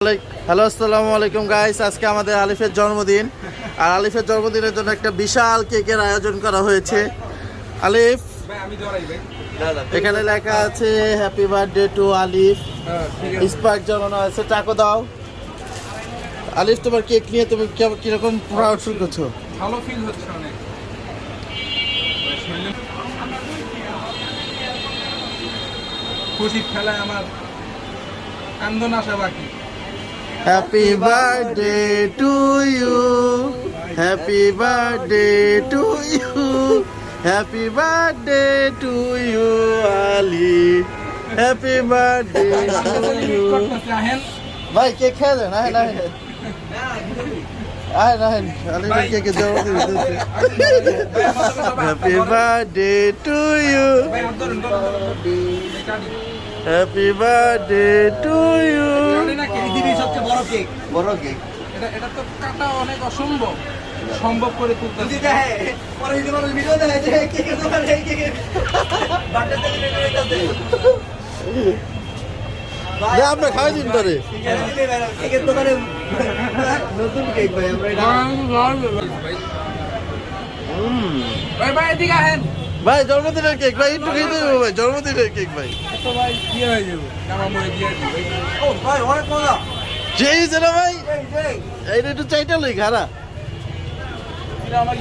Hello আসসালামু আলাইকুম guys, আজকে আমাদের আলিফের জন্মদিন। আর আলিফের জন্মদিনের জন্য একটা বিশাল কেকের আয়োজন করা হয়েছে। আলিফ, এখানে লেখা আছে হ্যাপি বার্থডে টু আলিফ, স্পার্ক জমানো আছে। টাকা দাও। আলিফ, তোমার কেক নিয়ে তুমি কিরকম প্রাউড ফিল করছো? ভালো ফিল হচ্ছে অনেক। খুশি খেলায় আমার কান্দন আসা বাকি। Happy birthday to you, happy birthday to you, happy birthday to you Alif, happy birthday to you. ভাই কেক খেয়ে দেন। কেকের জন্মদিন। Happy birthday to you, happy birthday to you. বড় কেক এটা তো কাটা অনেক অসম্ভব, সম্ভব করে তুলতে। আমরা খাওয়াই দিন তোরে। নতুন কেক ভাই, ভাই এদিকে আহেন। ভাই জন্মদিনের কেক ভাই, একটু খেয়ে দেবো ভাই। জন্মদিনের কেক ভাই, তো ভাই কি হয়ে যাবে, আমার মনে দিয়ে দিই। ও ভাই অনেক মজা। যেই যে না ভাই, এইটা একটু চাইটা লই খারা। আমার